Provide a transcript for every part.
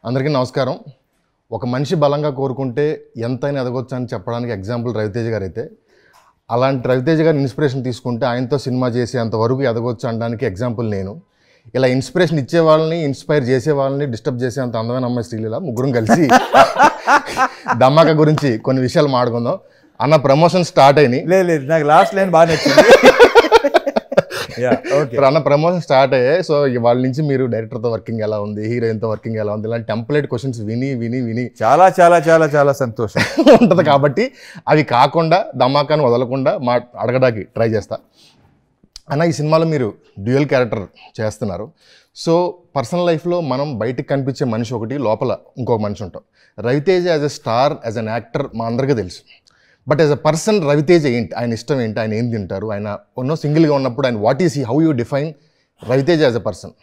అందరికీ నమస్కారం. ఒక మనిషి బలంగా కోరుకుంటే ఎంతైనా ఎదగొచ్చు అని చెప్పడానికి ఎగ్జాంపుల్ రవితేజ గారు అయితే, అలాంటి రవితేజ గారి ఇన్స్పిరేషన్ తీసుకుంటే ఆయనతో సినిమా చేసేంత వరకు ఎదగొచ్చు అనడానికి ఎగ్జాంపుల్ నేను. ఇలా ఇన్స్పిరేషన్ ఇచ్చే వాళ్ళని, ఇన్స్పైర్ చేసే వాళ్ళని డిస్టర్బ్ చేసేంత అందమైన అమ్మాయి శ్రీలీల ముగ్గురం కలిసి ధమాకా గురించి కొన్ని విషయాలు మాట్లాడుకుందాం. అన్న ప్రమోషన్ స్టార్ట్ అయినాయి. లేదు నాకు లాస్ట్ లైన్ బాగా నచ్చింది. అన్న ప్రమోషన్ స్టార్ట్ అయ్యాయి. సో వాళ్ళ నుంచి మీరు డైరెక్టర్తో వర్కింగ్ ఎలా ఉంది, హీరోయిన్తో వర్కింగ్ ఎలా ఉంది, ఇలాంటి టెంప్లెట్ క్వశ్చన్స్ విని చాలా చాలా చాలా చాలా సంతోషం ఉంటుంది. కాబట్టి అవి కాకుండా ధమాకాను వదలకుండా అడగడానికి ట్రై చేస్తా. అన్న, ఈ సినిమాలో మీరు డ్యూయల్ క్యారెక్టర్ చేస్తున్నారు. సో పర్సనల్ లైఫ్లో మనం బయటికి కనిపించే మనిషి ఒకటి, లోపల ఇంకొక మనిషి ఉంటాం. Ravi Teja as a star, as an actor మా అందరికీ తెలుసు. But as a person Ravi Teja ఏంటి, ఆయన ఇష్టం ఏంటి, ఆయన ఏం తింటారు, ఆయన సింగిల్గా ఉన్నప్పుడు ఆయన what is he, how you define Ravi Teja as a person?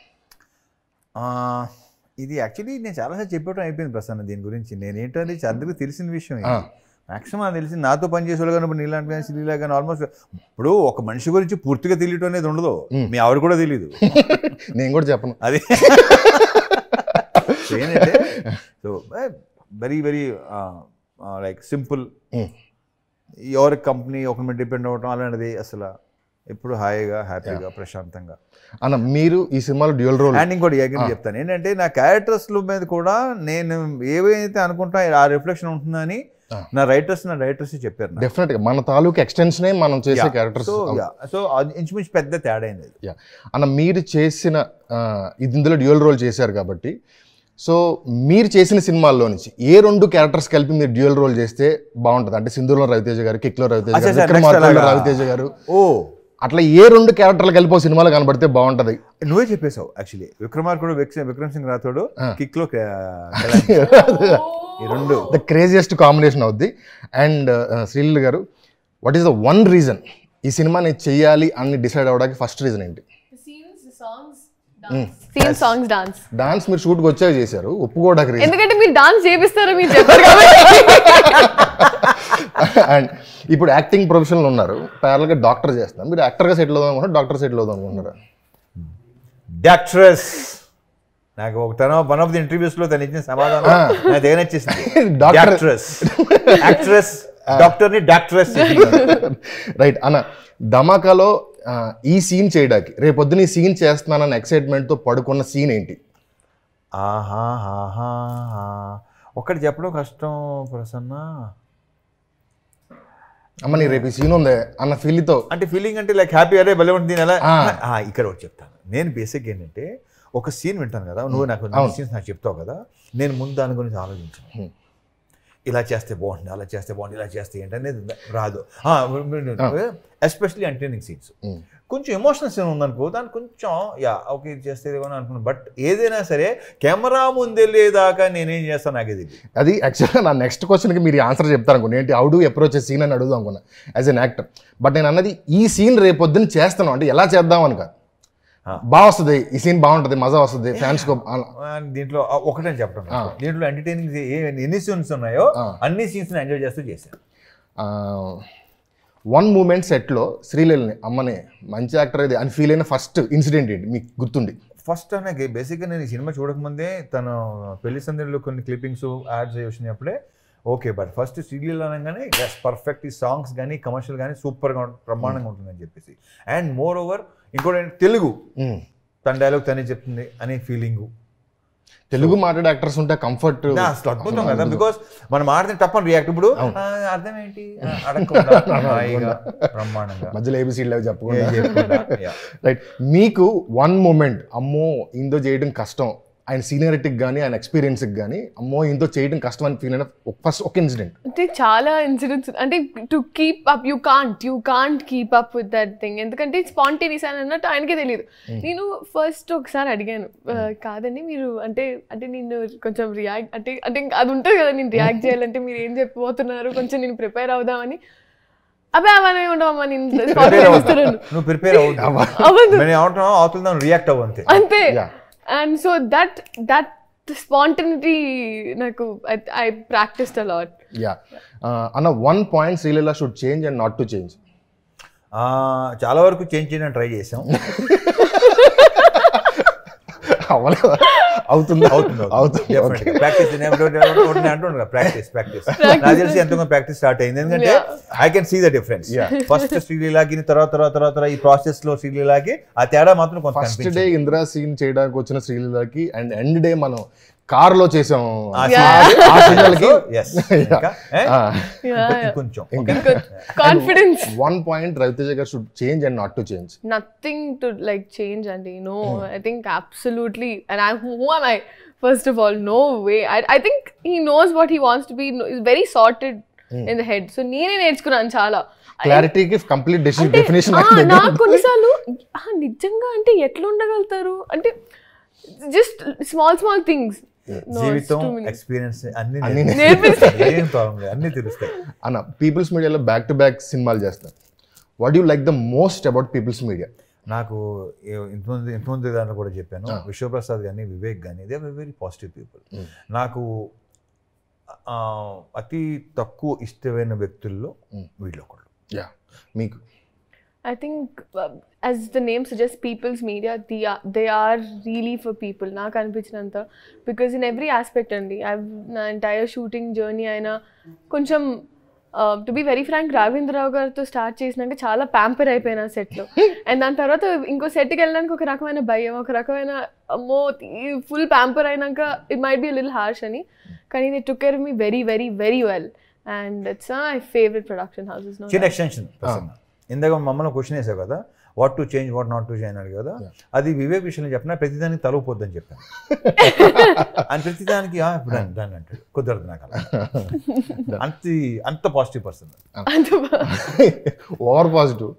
ఇది యాక్చువల్లీ నేను చాలాసార్లు చెప్పడం అయిపోయింది ప్రసన్న దీని గురించి. నేనేంటంటే అందరికీ తెలిసిన విషయం. మ్యాక్సిమం నాకు తెలిసి నాతో పనిచేసేవాళ్ళు కానీ ఇప్పుడు నీలాంటి కానీ శ్రీలీల కానీ ఆల్మోస్ట్ ఇప్పుడు ఒక మనిషి గురించి పూర్తిగా తెలియటం అనేది ఉండదు. మీ ఆవిడ కూడా తెలియదు, నేను కూడా చెప్పను. అది ఏంటంటే so very very like simple. ఎవరి కంపెనీ ఒకరి మీద డిపెండ్ అవ్వటం అలాంటిది అసలు ఎప్పుడు హాయిగా హ్యాపీగా ప్రశాంతంగా. అన్న, మీరు ఈ సినిమాలో డ్యూయల్ రోల్ అండ్ ఇంకోటి చెప్తాను ఏంటంటే, నా క్యారెక్టర్స్ల మీద కూడా నేను ఏవైతే అనుకుంటా ఆ రిఫ్లెక్షన్ ఉంటుందని నా డైరెక్టర్స్ చెప్పారు. డెఫినెట్ గా మన తాలూకు ఎక్స్టెన్షనే మనం చేసే క్యారెక్టర్స్. సో ఇంచుమించు పెద్ద తేడా అయింది. అన్న, మీరు చేసిన ఇందులో డ్యూయల్ రోల్ చేశారు కాబట్టి, సో మీరు చేసిన సినిమాల్లో నుంచి ఏ రెండు క్యారెక్టర్స్ కలిపి మీరు డ్యూయల్ రోల్ చేస్తే బాగుంటుంది? అంటే సింధూర్లో రవితేజ గారు, కిక్లో రవితేజ గారు, విక్రమార్కుడులో రవితేజ గారు, అట్లా ఏ రెండు క్యారెక్టర్లు కలిపి ఒక సినిమాలో కనబడితే బాగుంటది? నువ్వే చెప్పేశావు. యాక్చువల్లీ విక్రమార్కుడు, విక్రమ్ సింగ్ రాథోడ్, కిక్లో రెండు ద క్రేజియస్ట్ కాంబినేషన్ అవుద్ది. అండ్ శ్రీలీల గారు, what is the one reason ఈ సినిమా నేను చెయ్యాలి అని డిసైడ్ అవ్వడానికి ఫస్ట్ రీజన్ ఏంటి? డాన్స్ మీరు షూట్కి వచ్చాక చేశారు, ఒప్పుకోవడానికి. ఎందుకంటే మీరు డాన్స్ చేపిస్తారు, మీరు చెప్పారు కాబట్టి. అండ్ ఇప్పుడు యాక్టింగ్ ప్రొఫెషనల్ ఉన్నారు, ప్యారల్గా డాక్టర్ చేస్తున్నారు. మీరు యాక్టర్గా సెటిల్ అవుదాం అనుకుంటారు, డాక్టర్ సెటిల్ అవుదాం అనుకుంటారా? డాక్టర్స్ నాకు వన్ ఆఫ్ ది ఇంటర్వ్యూస్ లో తను ఇచ్చిన సమాధానం నాకు దగ్గర నచ్చేసింది. యాక్ట్రెస్ డాక్టర్ని డాక్టర్స్. రైట్ అన్న, ధమాకాలో ఈ సీన్ చేయడానికి రేపొద్దున ఈ సీన్ చేస్తున్నానన్న ఎక్సైట్మెంట్తో పడుకున్న సీన్ ఏంటి? ఒక్కటి చెప్పడం కష్టం ప్రసన్న. అమ్మ, నీ రేపు ఈ సీన్ ఉంది అన్న ఫీల్తో, అంటే ఫీలింగ్ అంటే లైక్ హ్యాపీ, అరే భలే ఉంటుంది ఎలా. ఇక్కడ ఒకటి చెప్తాను. నేను బేసిక్ ఏంటంటే, ఒక సీన్ వింటాను కదా, నువ్వు నాకు సీన్స్ నాకు చెప్తావు కదా, నేను ముందు దాని గురించి ఆలోచించాను. ఇలా చేస్తే బాగుంటుంది, అలా చేస్తే బాగుంటుంది, ఇలా చేస్తే ఏంటి అనేది రాదు. ఎస్పెషలీ ఎంటర్టైనింగ్ సీన్స్, కొంచెం ఎమోషనల్ సీన్ ఉందనుకో, దాన్ని కొంచెం ఓకే చేస్తే అనుకున్నాను. బట్ ఏదైనా సరే కెమెరా ముందు వెళ్ళేదాకా నేనేం చేస్తాను నాకు ఇది. అది యాక్చువల్గా నా నెక్స్ట్ క్వశ్చన్కి మీరు ఆన్సర్ చెప్తారు అనుకున్నా, ఏంటి హౌ డు అప్రోచ్ సీన్ అని అడుగుదాం అనుకున్నా యాజ్ అన్ యాక్టర్. బట్ నేను అన్నది ఈ సీన్ రేపొద్దున చేస్తాను అంటే ఎలా చేద్దాం అని కాదు, బాగా వస్తుంది ఈ సీన్, బాగుంటుంది, మజా వస్తుంది ఫ్యాన్స్. దీంట్లో ఒకటే చెప్పడం, దీంట్లో ఎంటర్టైనింగ్ ఎన్ని సీన్స్ ఉన్నాయో అన్ని సీన్స్ ఎంజాయ్ చేస్తూ చేశాను. వన్ మూమెంట్ సెట్లో శ్రీలీలని అమ్మనే మంచి యాక్టర్ ఇది అని ఫీల్ అయిన ఫస్ట్ ఇన్సిడెంట్ ఏంటి మీకు గుర్తుండి? ఫస్ట్ అనేది బేసిక్గా నేను ఈ సినిమా చూడకముందే తను పెళ్లి సందడిలో కొన్ని క్లిప్పింగ్స్ యాడ్స్ వచ్చినప్పుడే ఓకే, బట్ ఫస్ట్ శ్రీలీల అనగానే పర్ఫెక్ట్, ఈ సాంగ్స్ కానీ కమర్షియల్ కానీ సూపర్గా బ్రహ్మాండంగా ఉంటుందని చెప్పేసి. అండ్ మోర్ ఓవర్ ఇంకోటి తెలుగు, తన డైలాగ్ తనే చెప్తుంది అనే ఫీలింగు. తెలుగు మాట్లాడే యాక్టర్స్ ఉంటే కంఫర్ట్ అసలు అద్భుతం కదా, బికాస్ మనం మాట్లాడితే తప్పని రియాక్ట్. ఇప్పుడు అర్థం ఏంటి బ్రహ్మాండంగా మధ్యలో ఏబిసిడ్లు అవి చెప్పకుండా. రైట్, మీకు వన్ మూమెంట్ అమ్మో ఇందో చేయడం కష్టం, ఆయన సీనియారిటీకి కానీ ఆయన ఎక్స్పీరియన్స్కి కానీ అమ్మో ఇంతో చేయడం కష్టం అని ఫీల్ అయిన ఫస్ట్ ఒక ఇన్సిడెంట్? అంటే చాలా ఇన్సిడెంట్స్. అంటే to keep up you can't keep up with that thing. ఎందుకంటే స్పాంటేనియస్ అని అన్నట్టు ఆయనకే తెలియదు. నేను ఫస్ట్ ఒకసారి అడిగాను, కాదండి మీరు అంటే నేను కొంచెం రియాక్ట్ అంటే అది ఉంటుంది కదా, నేను రియాక్ట్ చేయాలంటే మీరు ఏం చెప్పబోతున్నారు, కొంచెం నేను ప్రిపేర్ అవుదామని. అబ్బాయి అవన్నీ ఉండవమ్మా, నువ్వు ప్రిపేర్ అవుతుంది, రియాక్ట్ అవ్వంతే అంతే. And so that spontaneity naku I practiced a lot. Anna, one point Srilila should change and not to change. చాలా వరకు చేంజ్ చేయడానికి ట్రై చేసాం. అవ్వలేదా? అవుతుందా? అవుతుంది. ప్రాక్టీస్ అంటుండగా ప్రాక్టీస్ నాకు తెలిసి ఎంతో ప్రాక్టీస్ స్టార్ట్ అయింది. ఎందుకంటే I can see the difference. First శ్రీలీలాకి తర్వాత ఈ ప్రాసెస్ లో శ్రీలీలాకి ఆ తేడా మాత్రం కొంత ఫస్ట్ డే ఇందిరా సీన్ చేయడానికి వచ్చిన శ్రీలీలకి అండ్ ఎండ్ డే మనం కార్ లో చేసాం కొంచెం కాన్ఫిడెన్స్. వన్ పాయింట్ రవితేజ గారు should change and not to change. Nothing to like change, and I think absolutely. And who am I? First of all, no way. I think he knows what he wants to be. He's very sorted in the head. So నేనే నేర్చుకున్నాను చాలా. క్లారిటీకి complete definition. నాకు కొన్నిసార్లు నిజంగా అంటే ఎట్లా ఉండగలుగుతారు అంటే జస్ట్ స్మాల్ థింగ్స్. జీవితం ఎక్స్పీరియన్స్ అన్ని అన్ని తెలుస్తాయి అన్న. పీపుల్స్ మీడియాలో బ్యాక్ టు బ్యాక్ సినిమాలు చేస్తారు. What you like the most about peoples media? నాకు ఇంతమంది దాంట్లో కూడా చెప్పాను, విశ్వప్రసాద్ కానీ వివేక్ కానీ they are very positive people. నాకు అతి తక్కువ ఇష్టమైన వ్యక్తుల్లో వీళ్ళు ఒకళ్ళు. మీకు? I think as the name suggests, people's media, they are really for people. నాకు అనిపించినంత, because in every aspect అండి, నా entire shooting journey అయినా కొంచెం to be very frank Raghavendra Rao గారితో స్టార్ట్ చేసినాక చాలా ప్యాంపర్ అయిపోయినా సెట్లో. అండ్ దాని తర్వాత ఇంకో సెట్కి వెళ్ళడానికి ఒక రకమైన భయం, ఒక రకమైన అమ్మో ఫుల్ ప్యాంపర్ అయినాక it might be little harsh అని. కానీ they took care of me very very very well, and it's my favourite production houses. చిన్న ఎక్స్టెన్షన్, ఇందాక మమ్మల్ని క్వశ్చన్ వేసావు కదా, what to change what not to change అన్నాడు కదా, అది వివేక్ విషయంలో చెప్పిన ప్రతిదానికి తలవపోద్దని చెప్పాను. ఆయన ప్రతిదానికి దాన్ని అంటాడు, కుదరదు నాకు అలా. అంత పాజిటివ్ పర్సన్, ఓవర్ పాజిటివ్.